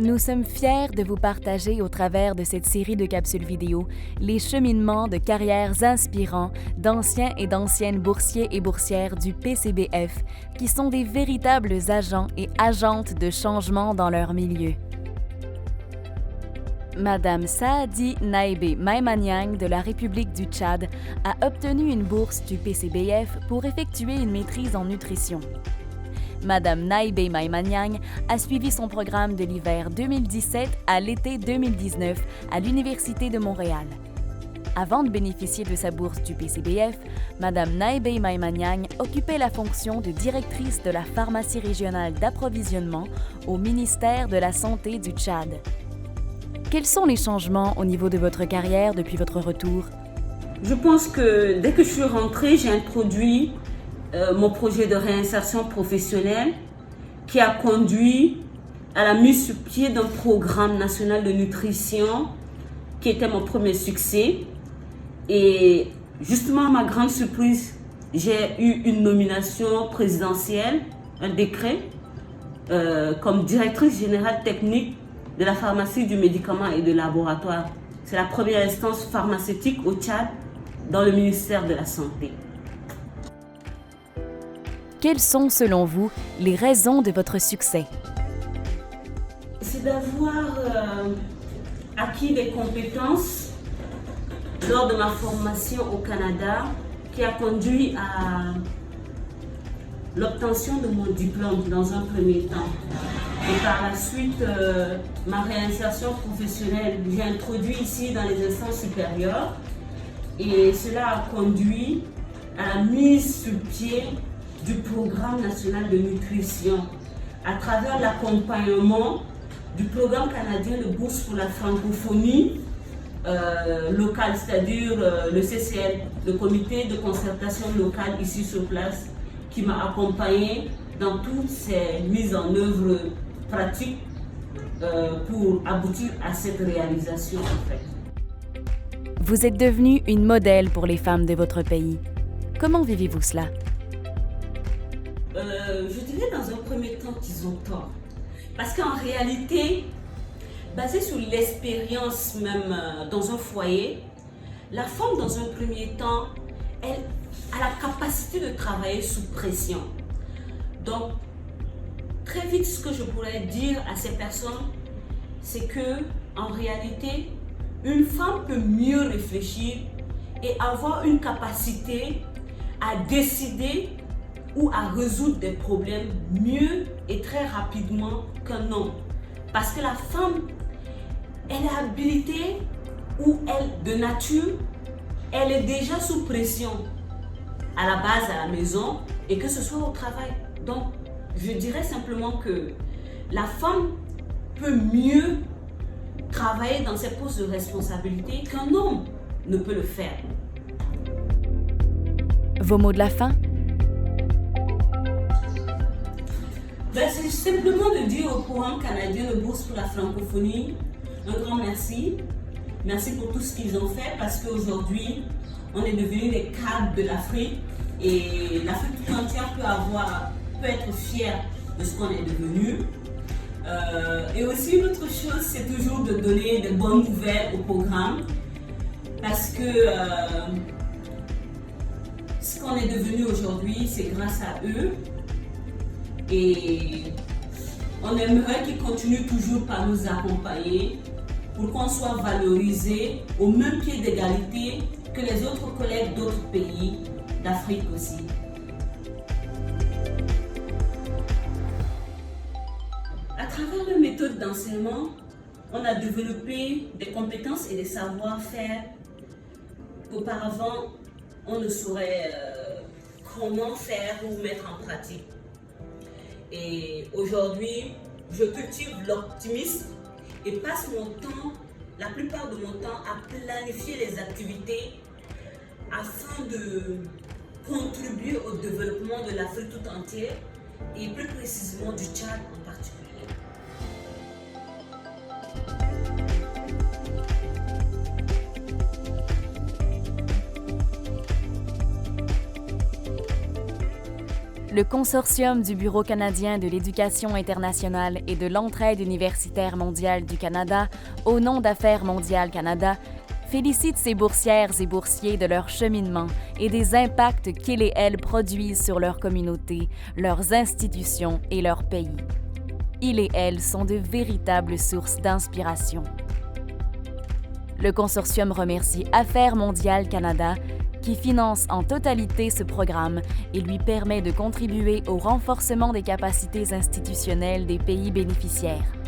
Nous sommes fiers de vous partager au travers de cette série de capsules vidéo les cheminements de carrières inspirants d'anciens et d'anciennes boursiers et boursières du PCBF qui sont des véritables agents et agentes de changement dans leur milieu. Madame Saadi Naibé Maïmaniang de la République du Tchad a obtenu une bourse du PCBF pour effectuer une maîtrise en nutrition. Madame Naibé Maïmaniang a suivi son programme de l'hiver 2017 à l'été 2019 à l'Université de Montréal. Avant de bénéficier de sa bourse du PCBF, Madame Naibé Maïmaniang occupait la fonction de directrice de la pharmacie régionale d'approvisionnement au ministère de la Santé du Tchad. Quels sont les changements au niveau de votre carrière depuis votre retour? Je pense que dès que je suis rentrée, j'ai introduit mon projet de réinsertion professionnelle qui a conduit à la mise sur pied d'un programme national de nutrition qui était mon premier succès. Et justement, à ma grande surprise, j'ai eu une nomination présidentielle, un décret, comme directrice générale technique de la pharmacie du médicament et de laboratoire. C'est la première instance pharmaceutique au Tchad dans le ministère de la Santé. Quelles sont, selon vous, les raisons de votre succès? C'est d'avoir acquis des compétences lors de ma formation au Canada qui a conduit à l'obtention de mon diplôme dans un premier temps. Et par la suite, ma réinsertion professionnelle, j'ai introduit ici dans les instances supérieures et cela a conduit à la mise sur pied du programme national de nutrition à travers l'accompagnement du programme canadien de bourse pour la francophonie locale, c'est-à-dire le CCL, le comité de concertation locale ici sur place, qui m'a accompagné dans toutes ces mises en œuvre pratiques pour aboutir à cette réalisation en fait. Vous êtes devenue une modèle pour les femmes de votre pays. Comment vivez-vous cela? Je dirais dans un premier temps qu'ils ont tort. Parce qu'en réalité, basé sur l'expérience même dans un foyer, la femme dans un premier temps, elle a la capacité de travailler sous pression. Donc, très vite, ce que je pourrais dire à ces personnes, c'est que en réalité, une femme peut mieux réfléchir et avoir une capacité à décider ou à résoudre des problèmes mieux et très rapidement qu'un homme. Parce que la femme, elle est habilitée ou elle, de nature, elle est déjà sous pression à la base à la maison et que ce soit au travail. Donc, je dirais simplement que la femme peut mieux travailler dans ses postes de responsabilité qu'un homme ne peut le faire. Vos mots de la fin? C'est simplement de dire au programme canadien de bourse pour la francophonie un grand merci. Merci pour tout ce qu'ils ont fait parce qu'aujourd'hui, on est devenus des cadres de l'Afrique et l'Afrique tout entière peut être fière de ce qu'on est devenu. Et aussi une autre chose, c'est toujours de donner de bonnes nouvelles au programme parce que ce qu'on est devenu aujourd'hui, c'est grâce à eux. Et on aimerait qu'ils continuent toujours par nous accompagner pour qu'on soit valorisés au même pied d'égalité que les autres collègues d'autres pays d'Afrique aussi. À travers les méthodes d'enseignement, on a développé des compétences et des savoir-faire qu'auparavant on ne saurait comment faire ou mettre en pratique. Et aujourd'hui, je cultive l'optimisme et passe la plupart de mon temps à planifier les activités afin de contribuer au développement de l'Afrique tout entière et plus précisément du Tchad en particulier. Le consortium du Bureau canadien de l'éducation internationale et de l'entraide universitaire mondiale du Canada, au nom d'Affaires mondiales Canada, félicite ses boursières et boursiers de leur cheminement et des impacts qu'ils et elles produisent sur leur communauté, leurs institutions et leur pays. Ils et elles sont de véritables sources d'inspiration. Le consortium remercie Affaires mondiales Canada qui finance en totalité ce programme et lui permet de contribuer au renforcement des capacités institutionnelles des pays bénéficiaires.